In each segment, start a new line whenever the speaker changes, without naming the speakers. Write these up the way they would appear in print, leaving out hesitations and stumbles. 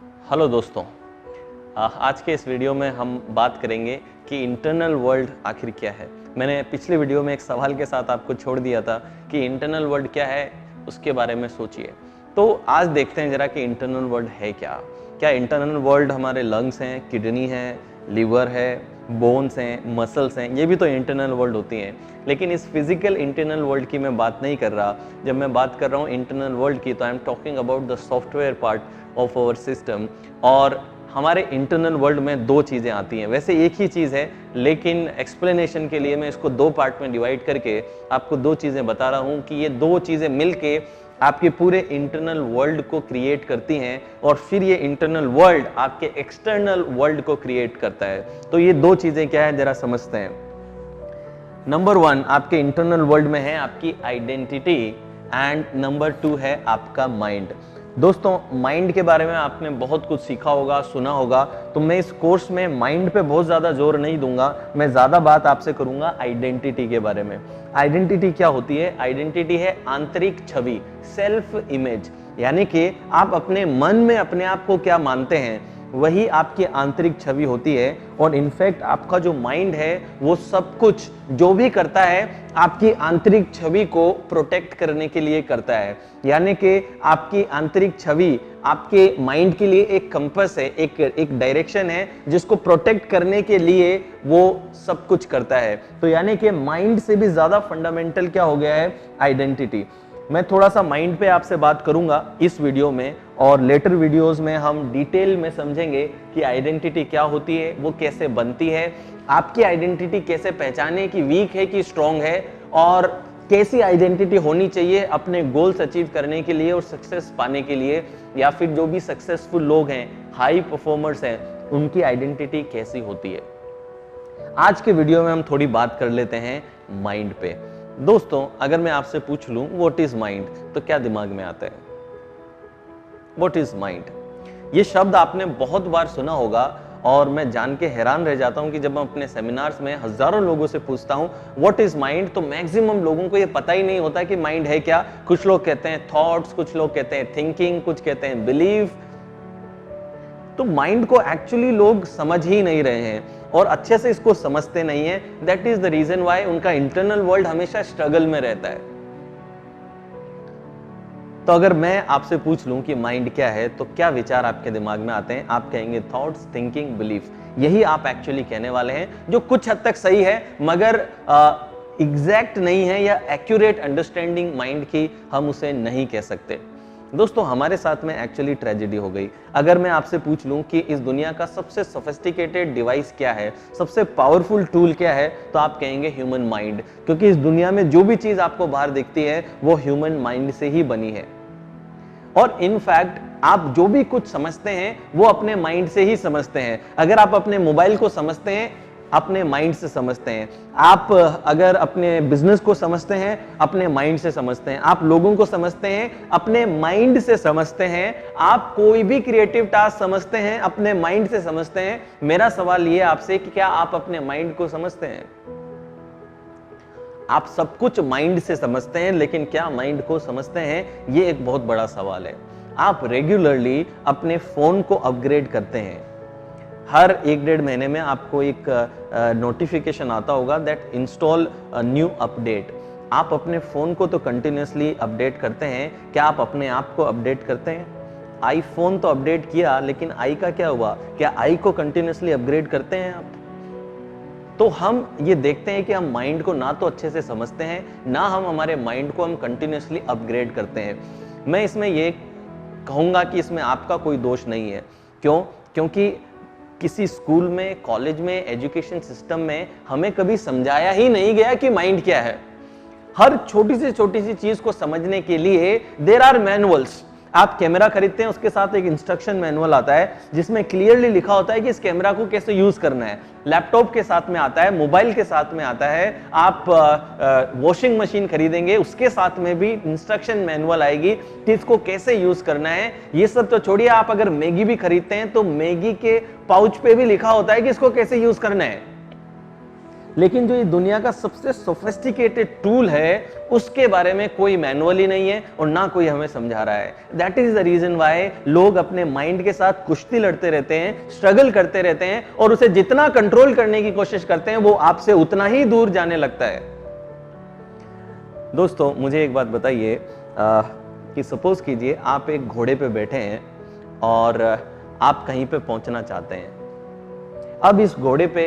Hello दोस्तों, आज के इस वीडियो में हम बात करेंगे कि इंटरनल वर्ल्ड आखिर क्या है। मैंने पिछले वीडियो में एक सवाल के साथ आपको छोड़ दिया था कि इंटरनल वर्ल्ड क्या है, उसके बारे में सोचिए। तो आज देखते हैं जरा कि इंटरनल वर्ल्ड है क्या। क्या इंटरनल वर्ल्ड हमारे लंग्स हैं, किडनी है, लिवर है, बोन्स हैं, मसल्स हैं, ये भी तो इंटरनल वर्ल्ड होती हैं। लेकिन इस फिजिकल इंटरनल वर्ल्ड की मैं बात नहीं कर रहा। जब मैं बात कर रहा हूँ इंटरनल वर्ल्ड की, तो I am talking about the software part of our system. और हमारे इंटरनल वर्ल्ड में दो चीज़ें आती हैं। वैसे एक ही चीज़ है, लेकिन एक्सप्लेनेशन के लिए मैं इसको दो पार्ट में डिवाइड करके आपको दो चीज़ें बता रहा हूँ कि ये दो चीज़ें मिलके आपके पूरे इंटरनल वर्ल्ड को क्रिएट करती हैं, और फिर ये इंटरनल वर्ल्ड आपके एक्सटर्नल वर्ल्ड को क्रिएट करता है। तो ये दो चीज़ें क्या है, जरा समझते हैं। नंबर 1 आपके इंटरनल वर्ल्ड में है आपकी आइडेंटिटी, एंड नंबर 2 है आपका माइंड। दोस्तों, माइंड के बारे में आपने बहुत कुछ सीखा होगा, सुना होगा, तो मैं इस कोर्स में माइंड पे बहुत ज़्यादा जोर नहीं दूंगा। मैं ज़्यादा बात आपसे करूंगा आइडेंटिटी के बारे में। आइडेंटिटी क्या होती है? आइडेंटिटी है आंतरिक छवि, सेल्फ इमेज। यानी कि आप अपने मन में अपने आप को क्या मानते हैं, वही आपकी आंतरिक छवि होती है। और इनफैक्ट आपका जो माइंड है वो सब कुछ जो भी करता है आपकी आंतरिक छवि को प्रोटेक्ट करने के लिए करता है। यानी कि आपकी आंतरिक छवि आपके माइंड के लिए एक कंपास है, एक डायरेक्शन है, जिसको प्रोटेक्ट करने के लिए वो सब कुछ करता है। तो यानी कि माइंड से भी ज्यादा फंडामेंटल क्या हो गया है? आइडेंटिटी। मैं थोड़ा सा माइंड पे आपसे बात करूंगा इस वीडियो में, और लेटर वीडियोस में हम डिटेल में समझेंगे कि आइडेंटिटी क्या होती है, वो कैसे बनती है, आपकी आइडेंटिटी कैसे पहचाने कि वीक है कि स्ट्रांग है, और कैसी आइडेंटिटी होनी चाहिए अपने गोल्स अचीव करने के लिए और सक्सेस पाने के लिए, या फिर जो भी सक्सेसफुल लोग हैं, हाई परफॉर्मर्स हैं, उनकी आइडेंटिटी कैसी होती है। आज के वीडियो में हम थोड़ी बात कर लेते हैं माइंड पे। दोस्तों, अगर मैं आपसे पूछ लूं व्हाट इज माइंड, तो क्या दिमाग में आता है? व्हाट इज माइंड, ये शब्द आपने बहुत बार सुना होगा, और मैं जान के हैरान रह जाता हूं कि जब मैं अपने सेमिनार्स में हजारों लोगों से पूछता हूं व्हाट इज माइंड, तो मैक्सिमम लोगों को ये पता ही नहीं होता कि माइंड है क्या। कुछ लोग कहते हैं थॉट्स, कुछ लोग कहते हैं थिंकिंग, कुछ कहते हैं बिलीव। तो माइंड को एक्चुअली लोग समझ ही नहीं रहे हैं और अच्छे से इसको समझते नहीं है। That is the reason why उनका इंटरनल वर्ल्ड हमेशा स्ट्रगल में रहता है। तो अगर मैं आपसे पूछ लूं कि माइंड क्या है, तो क्या विचार आपके दिमाग में आते हैं? आप कहेंगे थॉट्स, थिंकिंग, बिलीफ। यही आप एक्चुअली कहने वाले हैं, जो कुछ हद तक सही है, मगर एग्जैक्ट नहीं है, या एक्यूरेट अंडरस्टैंडिंग माइंड की हम उसे नहीं कह सकते। दोस्तों, हमारे साथ में एक्चुअली ट्रेजेडी हो गई। अगर मैं आपसे पूछ लूं कि इस दुनिया का सबसे सोफिस्टिकेटेड डिवाइस क्या है, सबसे पावरफुल टूल क्या है, तो आप कहेंगे ह्यूमन माइंड। क्योंकि इस दुनिया में जो भी चीज आपको बाहर दिखती है वो ह्यूमन माइंड से ही बनी है। और इनफैक्ट आप जो भी कुछ समझते हैं वो अपने माइंड से ही समझते हैं। अगर आप अपने मोबाइल को समझते हैं, अपने माइंड से समझते हैं। आप अगर अपने बिजनेस को समझते हैं, अपने माइंड से समझते हैं। आप लोगों को समझते हैं, अपने माइंड से समझते हैं। आप कोई भी क्रिएटिव टास्क समझते हैं, अपने माइंड से समझते हैं। मेरा सवाल ये आपसे कि क्या आप अपने माइंड को समझते हैं? आप सब कुछ माइंड से समझते हैं, लेकिन क्या माइंड को समझते हैं? ये एक बहुत बड़ा सवाल है। आप रेगुलरली अपने फोन को अपग्रेड करते हैं। हर 1-1.5 महीने में आपको एक नोटिफिकेशन आता होगा दैट इंस्टॉल न्यू अपडेट। आप अपने फोन को तो कंटिन्यूसली अपडेट करते हैं, क्या आप अपने आप को अपडेट करते हैं? आईफोन तो अपडेट किया, लेकिन आई का क्या हुआ? क्या आई को कंटिन्यूसली अपग्रेड करते हैं आप? तो हम ये देखते हैं कि हम माइंड को ना तो अच्छे से समझते हैं, ना हम हमारे माइंड को हम कंटिन्यूसली अपग्रेड करते हैं। मैं इसमें ये कहूंगा कि इसमें आपका कोई दोष नहीं है। क्यों? क्योंकि किसी स्कूल में, कॉलेज में, एजुकेशन सिस्टम में हमें कभी समझाया ही नहीं गया कि माइंड क्या है। हर छोटी सी चीज को समझने के लिए देयर आर मैनुअल्स। आप कैमरा खरीदते हैं, उसके साथ एक इंस्ट्रक्शन मैनुअल आता है जिसमें क्लियरली लिखा होता है कि इस कैमरा को कैसे यूज करना है। लैपटॉप के साथ में आता है, मोबाइल के साथ में आता है। आप वॉशिंग मशीन खरीदेंगे, उसके साथ में भी इंस्ट्रक्शन मैनुअल आएगी कि इसको कैसे यूज करना है। ये सब तो छोड़िए, आप अगर मैगी भी खरीदते हैं तो मैगी के पाउच पे भी लिखा होता है कि इसको कैसे यूज करना है। लेकिन जो ये दुनिया का सबसे सोफिस्टिकेटेड टूल है उसके बारे में कोई मैनुअल ही नहीं है और ना कोई हमें समझा रहा है। That is the reason why लोग अपने माइंड के साथ कुश्ती लड़ते रहते हैं, स्ट्रगल करते रहते हैं और उसे जितना कंट्रोल करने की कोशिश करते हैं वो आपसे उतना ही दूर जाने लगता है। दोस्तों मुझे एक बात बताइए कि सपोज कीजिए आप एक घोड़े पे बैठे हैं और आप कहीं पे पहुंचना चाहते हैं। अब इस घोड़े पे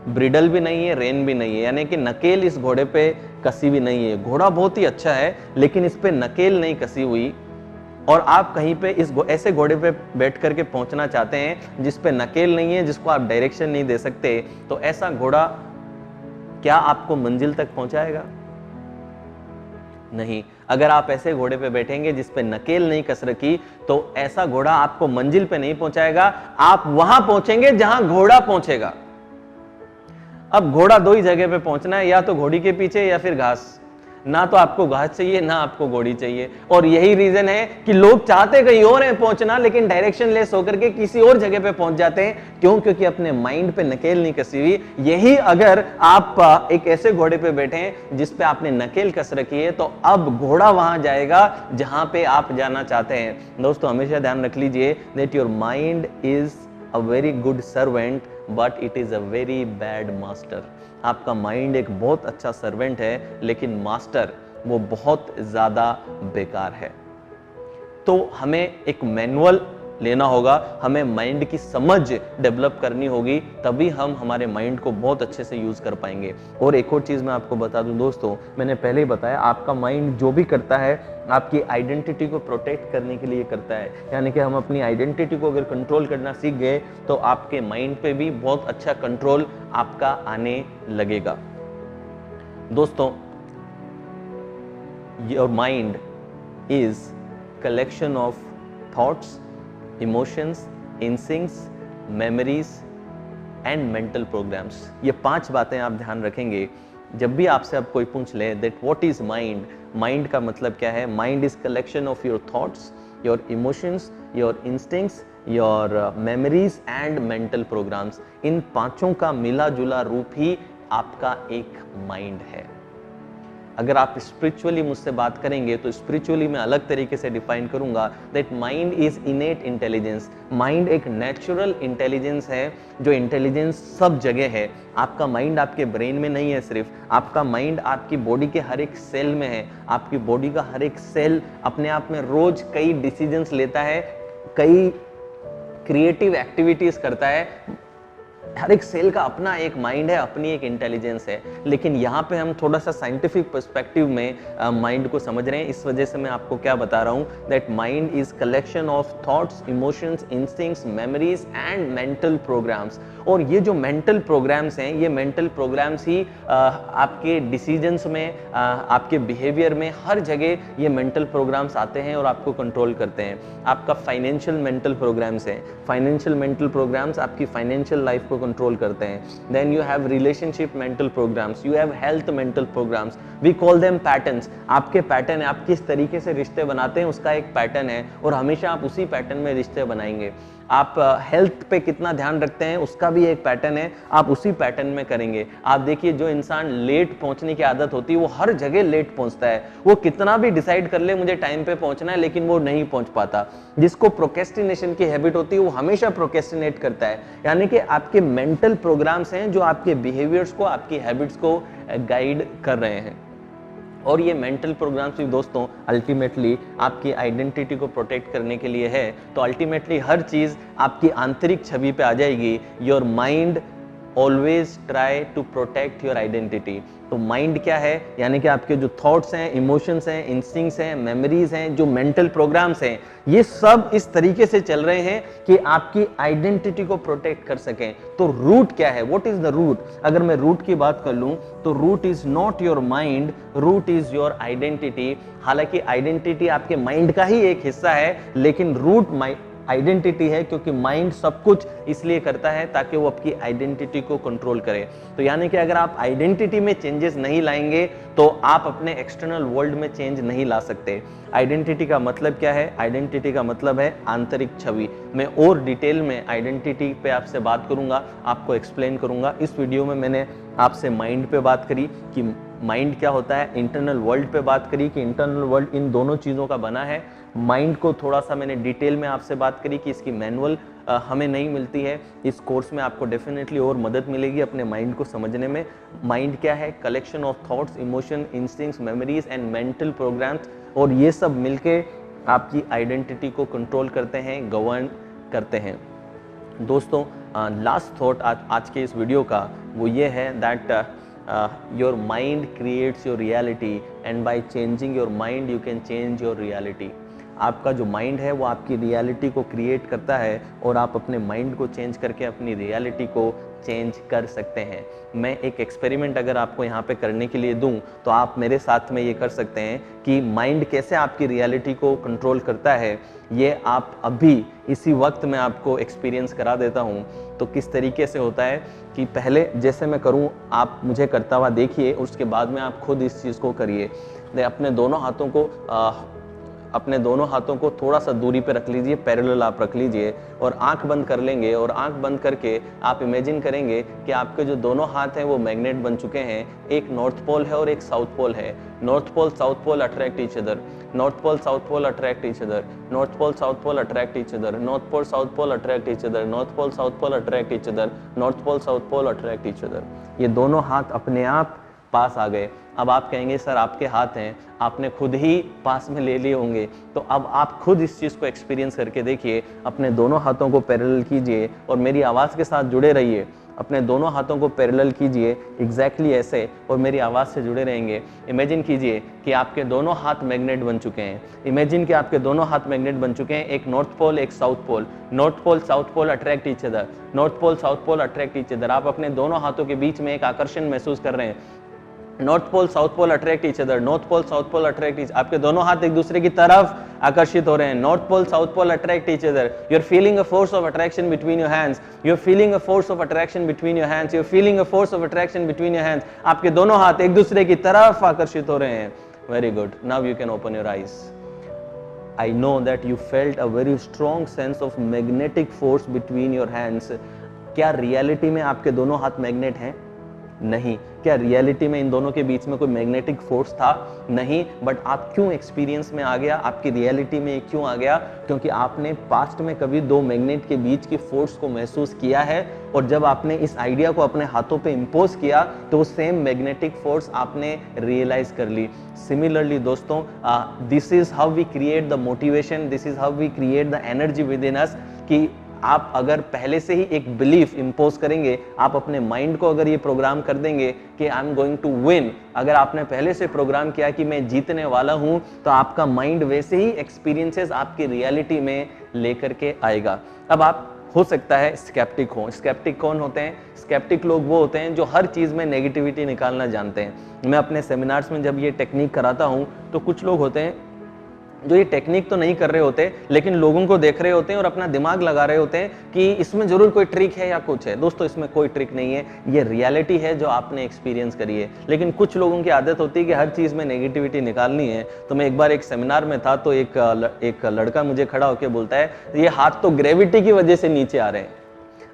ब्रिडल भी नहीं है, रेन भी नहीं है, यानी कि नकेल इस घोड़े पे कसी भी नहीं है। घोड़ा बहुत ही अच्छा है लेकिन इस पे नकेल नहीं कसी हुई और आप कहीं पे इस ऐसे घोड़े पे बैठ करके पहुंचना चाहते हैं जिस पे नकेल नहीं है, जिसको आप डायरेक्शन नहीं दे सकते, तो ऐसा घोड़ा क्या आपको मंजिल तक पहुंचाएगा? नहीं। अगर आप ऐसे घोड़े पे बैठेंगे जिस पे नकेल नहीं कस रखी तो ऐसा घोड़ा आपको मंजिल पे नहीं पहुंचाएगा, आप वहां पहुंचेंगे जहां घोड़ा पहुंचेगा। अब घोड़ा दो ही जगह पे पहुंचना है, या तो घोड़ी के पीछे या फिर घास। ना तो आपको घास चाहिए ना आपको घोड़ी चाहिए, और यही रीजन है कि लोग चाहते कहीं और है पहुंचना लेकिन डायरेक्शन लेस होकर के किसी और जगह पे पहुंच जाते हैं। क्यों? क्योंकि अपने माइंड पे नकेल नहीं कसी हुई। यही अगर आप एक ऐसे घोड़े पे बैठे हैं जिस पे आपने नकेल कस रखी है तो अब घोड़ा वहां जाएगा जहां पे आप जाना चाहते हैं। दोस्तों हमेशा ध्यान रख लीजिए that your mind is a very good servant but it is a very bad master. आपका माइंड एक बहुत अच्छा सर्वेंट है लेकिन मास्टर वो बहुत ज्यादा बेकार है। तो हमें एक मैनुअल लेना होगा, हमें माइंड की समझ डेवलप करनी होगी, तभी हम हमारे माइंड को बहुत अच्छे से यूज कर पाएंगे। और एक और चीज मैं आपको बता दूं दोस्तों, मैंने पहले ही बताया आपका माइंड जो भी करता है आपकी आइडेंटिटी को प्रोटेक्ट करने के लिए करता है। यानी कि हम अपनी आइडेंटिटी को अगर कंट्रोल करना सीख गए तो आपके माइंड पे भी बहुत अच्छा कंट्रोल आपका आने लगेगा। दोस्तों your mind is collection of thoughts, emotions, instincts, memories and mental programs. ये 5 बातें आप ध्यान रखेंगे जब भी आपसे अब कोई पूछ ले that what is mind. Mind का मतलब क्या है? Mind is collection of your thoughts, your emotions, your instincts, your memories and mental programs. इन 5 का मिला जुला रूप ही आपका एक माइंड है। अगर आप स्पिरिचुअली मुझसे बात करेंगे तो स्पिरिचुअली मैं अलग तरीके से डिफाइन करूंगा that mind is इनेट intelligence. Mind एक नेचुरल इंटेलिजेंस है, जो इंटेलिजेंस सब जगह है। आपका माइंड आपके ब्रेन में नहीं है सिर्फ, आपका माइंड आपकी बॉडी के हर एक सेल में है। आपकी बॉडी का हर एक सेल अपने आप में रोज कई डिसीजंस लेता है, कई क्रिएटिव एक्टिविटीज करता है। हर एक सेल का अपना एक माइंड है, अपनी एक इंटेलिजेंस है। लेकिन यहाँ पे हम थोड़ा सा साइंटिफिक पर्सपेक्टिव में माइंड को समझ रहे हैं, इस वजह से मैं आपको क्या बता रहा हूँ that mind is collection of thoughts, emotions, instincts, memories and mental programs. और ये जो मेंटल प्रोग्राम्स हैं, ये मेंटल प्रोग्राम्स ही आपके डिसीजंस में, आपके बिहेवियर में, हर जगह ये मेंटल प्रोग्राम्स आते हैं और आपको कंट्रोल करते हैं। आपका फाइनेंशियल मेंटल प्रोग्राम्स है, फाइनेंशियल मेंटल प्रोग्राम्स आपकी फाइनेंशियल लाइफ को कंट्रोल करते हैं। Then you have relationship mental programs, you have health mental programs, we call them patterns. आपके पैटर्न है, आप किस तरीके से रिश्ते बनाते हैं उसका एक पैटर्न है और हमेशा आप उसी पैटर्न में रिश्ते बनाएंगे। आप हेल्थ पे कितना ध्यान रखते हैं उसका भी एक पैटर्न है, आप उसी पैटर्न में करेंगे। आप देखिए जो इंसान लेट पहुंचने की आदत होती है वो हर जगह लेट पहुंचता है। वो कितना भी डिसाइड कर ले मुझे टाइम पे पहुंचना है लेकिन वो नहीं पहुंच पाता। जिसको प्रोक्रेस्टिनेशन की हैबिट होती है वो हमेशा प्रोक्रेस्टिनेट करता है। यानी कि आपके मेंटल प्रोग्राम्स हैं जो आपके बिहेवियर्स को, आपकी हैबिट्स को गाइड कर रहे हैं। और ये मेंटल प्रोग्राम्स भी दोस्तों अल्टीमेटली आपकी आइडेंटिटी को प्रोटेक्ट करने के लिए है। तो अल्टीमेटली हर चीज़ आपकी आंतरिक छवि पे आ जाएगी। Your mind always try to protect your identity. तो माइंड क्या है? यानी कि आपके जो थॉट्स हैं, इमोशंस हैं, इंस्टिंक्ट्स हैं, मेमोरीज हैं, जो मेंटल प्रोग्राम्स हैं, ये सब इस तरीके से चल रहे हैं कि आपकी आइडेंटिटी को प्रोटेक्ट कर सकें। तो रूट क्या है? What is the root? अगर मैं रूट की बात कर लूं तो root is not your mind, root is your identity. हालांकि आइडेंटिटी आपके माइंड का ही एक हिस्सा है लेकिन रूट आइडेंटिटी है, क्योंकि माइंड सब कुछ इसलिए करता है ताकि वो आपकी आइडेंटिटी को कंट्रोल करे। तो यानी कि अगर आप आइडेंटिटी में चेंजेस नहीं लाएंगे तो आप अपने एक्सटर्नल वर्ल्ड में चेंज नहीं ला सकते। आइडेंटिटी का मतलब क्या है? आइडेंटिटी का मतलब है आंतरिक छवि। मैं और डिटेल में आइडेंटिटी पे आपसे बात करूंगा, आपको एक्सप्लेन करूंगा। इस वीडियो में मैंने आपसे माइंड पे बात करी कि माइंड क्या होता है, इंटरनल वर्ल्ड पे बात करी कि इंटरनल वर्ल्ड इन दोनों चीज़ों का बना है। माइंड को थोड़ा सा मैंने डिटेल में आपसे बात करी कि इसकी मैनुअल हमें नहीं मिलती है। इस कोर्स में आपको डेफिनेटली और मदद मिलेगी अपने माइंड को समझने में। माइंड क्या है? Collection of thoughts, emotion, instincts, memories and mental programs, और ये सब मिलके आपकी आइडेंटिटी को कंट्रोल करते हैं, गवर्न करते हैं। दोस्तों, लास्ट थॉट आज के इस वीडियो का वो ये है that your mind creates your reality and by changing your mind you can change your reality. आपका जो माइंड है वो आपकी रियलिटी को क्रिएट करता है और आप अपने माइंड को चेंज करके अपनी रियलिटी को चेंज कर सकते हैं। मैं एक एक्सपेरिमेंट अगर आपको यहाँ पे करने के लिए दूं तो आप मेरे साथ में ये कर सकते हैं कि माइंड कैसे आपकी रियलिटी को कंट्रोल करता है, ये आप अभी इसी वक्त मैं आपको एक्सपीरियंस करा देता हूँ। तो किस तरीके से होता है कि पहले जैसे मैं करूँ आप मुझे करता हुआ देखिए, उसके बाद में आप खुद इस चीज़ को करिए। अपने दोनों हाथों को थोड़ा सा दूरी पे रख लीजिए, पैरेलल आप रख लीजिए और आंख बंद कर लेंगे। और आंख बंद करके आप इमेजिन करेंगे कि आपके जो दोनों हाथ हैं वो मैग्नेट बन चुके हैं। एक नॉर्थ पोल है और एक साउथ पोल है। North pole south pole attract each other, north pole south pole attract each other, north pole south pole attract each other, north pole south pole attract each other, north pole south pole attract each other, north pole south pole attract each other. ये दोनों हाथ अपने आप पास आ गए। अब आप कहेंगे sir आपके हाथ हैं, आपने खुद ही पास में ले लिए होंगे। तो अब आप खुद इस चीज़ को एक्सपीरियंस करके देखिए। अपने दोनों हाथों को पैरेलल कीजिए और मेरी आवाज़ के साथ जुड़े रहिए। अपने दोनों हाथों को पैरेलल कीजिए एग्जैक्टली ऐसे और मेरी आवाज़ से जुड़े रहेंगे। इमेजिन कीजिए कि आपके दोनों हाथ मैग्नेट बन चुके हैं। इमेजिन कि आपके दोनों हाथ मैग्नेट बन चुके हैं, एक नॉर्थ पोल एक south pole. North pole south pole attract each other, north pole south pole attract each other. आप अपने दोनों हाथों के बीच में एक आकर्षण महसूस कर रहे हैं। North pole south pole attract each other, north pole south pole attract each. आपके दोनों हाथ एक दूसरे की तरफ आकर्षित हो रहे हैं। North pole south pole attract each other. You are feeling a force of attraction between your hands, you are feeling a force of attraction between your hands, you are feeling a force of attraction between your hands. आपके दोनों हाथ एक दूसरे की तरफ आकर्षित हो रहे हैं। Very good, now you can open your eyes. I know that you felt a very strong sense of magnetic force between your hands. क्या रियलिटी में आपके दोनों हाथ मैग्नेट हैं? नहीं। क्या रियलिटी में इन दोनों के बीच में कोई मैग्नेटिक फोर्स था? नहीं। बट आप क्यों एक्सपीरियंस में आ गया, आपकी रियलिटी में क्यों आ गया? क्योंकि आपने पास्ट में कभी दो मैग्नेट के बीच की फोर्स को महसूस किया है और जब आपने इस आइडिया को अपने हाथों पे इम्पोज किया तो वो सेम मैग्नेटिक फोर्स आपने रियलाइज कर ली। सिमिलरली दोस्तों, this is how we create the motivation, this is how we create the energy within us. कि आप अगर पहले से ही एक बिलीफ इंपोज करेंगे, आप अपने माइंड को अगर ये प्रोग्राम कर देंगे कि I am going to win, अगर आपने पहले से प्रोग्राम किया कि मैं जीतने वाला हूं, तो आपका माइंड वैसे ही एक्सपीरियंसेस आपकी रियलिटी में लेकर के आएगा। अब आप हो सकता है स्केप्टिक हो। स्केप्टिक कौन होते हैं? स्केप्टिक लोग वो होते हैं जो हर चीज़ में नेगेटिविटी निकालना जानते हैं। मैं अपने सेमिनार्स में जब ये टेक्निक कराता हूँ तो कुछ लोग होते हैं जो ये टेक्निक तो नहीं कर रहे होते लेकिन लोगों को देख रहे होते हैं और अपना दिमाग लगा रहे होते हैं कि इसमें जरूर कोई ट्रिक है या कुछ है। दोस्तों, इसमें कोई ट्रिक नहीं है, ये रियलिटी है जो आपने एक्सपीरियंस करी है। लेकिन कुछ लोगों की आदत होती है कि हर चीज़ में नेगेटिविटी निकालनी है। तो मैं एक बार एक सेमिनार में था तो एक लड़का मुझे खड़ा होकर बोलता है ये हाथ तो ग्रेविटी की वजह से नीचे आ रहे हैं।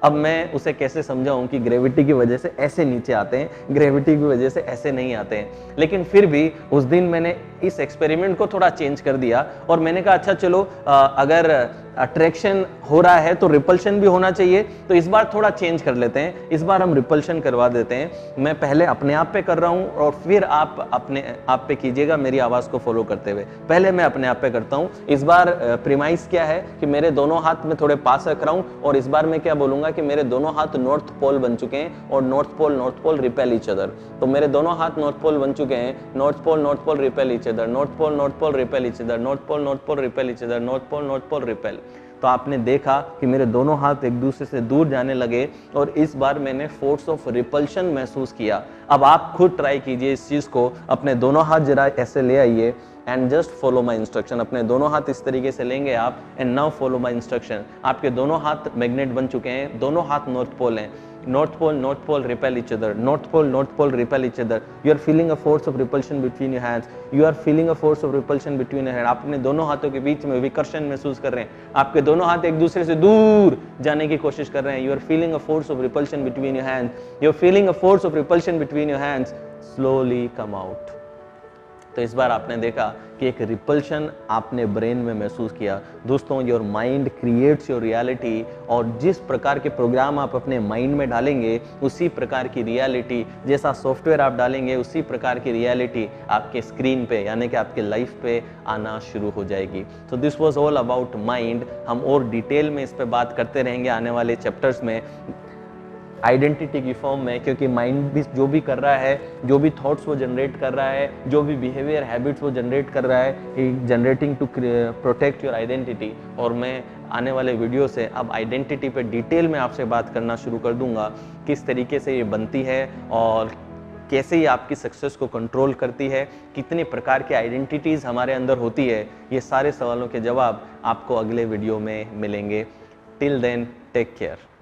अब मैं उसे कैसे समझाऊं कि ग्रेविटी की वजह से ऐसे नीचे आते हैं, ग्रेविटी की वजह से ऐसे नहीं आते हैं। लेकिन फिर भी उस दिन मैंने इस एक्सपेरिमेंट को थोड़ा चेंज कर दिया और मैंने कहा अच्छा चलो, अगर अट्रैक्शन हो रहा है तो रिपल्शन भी होना चाहिए, तो इस बार थोड़ा चेंज कर लेते हैं, इस बार हम रिपल्शन करवा देते हैं। मैं पहले अपने आप पे कर रहा हूं और फिर आप अपने आप पे कीजिएगा मेरी आवाज़ को फॉलो करते हुए। पहले मैं अपने आप पे करता हूं। इस बार प्रीमाइस क्या है कि मेरे दोनों हाथ में थोड़े पास रख रहा हूं और इस बार मैं क्या बोलूंगा कि मेरे दोनों हाथ नॉर्थ पोल बन चुके हैं और north pole repel each other. तो मेरे दोनों हाथ नॉर्थ पोल बन चुके हैं, north pole repel each other, north pole repel each other, north pole repel each other, north pole repel. तो आपने देखा कि मेरे दोनों हाथ एक दूसरे से दूर जाने लगे और इस बार मैंने फोर्स ऑफ रिपल्शन महसूस किया। अब आप खुद ट्राई कीजिए इस चीज़ को, अपने दोनों हाथ जरा ऐसे ले आइए and just follow my instruction. अपने दोनों हाथ इस तरीके से लेंगे आप, and now follow my instruction. आपके दोनों हाथ मैग्नेट बन चुके हैं, दोनों हाथ नॉर्थ पोल हैं। North pole repel each other, north pole repel each other. You are feeling a force of repulsion between your hands. You are feeling a force of repulsion between your hands. आप अपने दोनों हाथों के बीच में विकर्षण महसूस कर रहे हैं, आपके दोनों हाथ एक दूसरे से दूर जाने की कोशिश कर रहे हैं। You are feeling a force of repulsion between your hands. You are feeling a force of repulsion between your hands. Slowly come out. तो इस बार आपने देखा कि एक रिपल्शन आपने ब्रेन में महसूस किया। दोस्तों, your mind creates your reality, और जिस प्रकार के प्रोग्राम आप अपने माइंड में डालेंगे उसी प्रकार की रियलिटी, जैसा सॉफ्टवेयर आप डालेंगे उसी प्रकार की रियलिटी आपके स्क्रीन पे यानी कि आपके लाइफ पे आना शुरू हो जाएगी। So this was all about mind. हम और डिटेल में इस पे बात करते रहेंगे आने वाले चैप्टर्स में, आइडेंटिटी की फॉर्म में, क्योंकि माइंड भी जो भी कर रहा है, जो भी थॉट्स वो जनरेट कर रहा है, जो भी बिहेवियर हैबिट्स वो जनरेट कर रहा है, generating to protect your identity. और मैं आने वाले वीडियो से अब आइडेंटिटी पे डिटेल में आपसे बात करना शुरू कर दूंगा, किस तरीके से ये बनती है और कैसे ये आपकी सक्सेस को कंट्रोल करती है, कितने प्रकार की आइडेंटिटीज़ हमारे अंदर होती है। ये सारे सवालों के जवाब आपको अगले वीडियो में मिलेंगे। Till then, take care.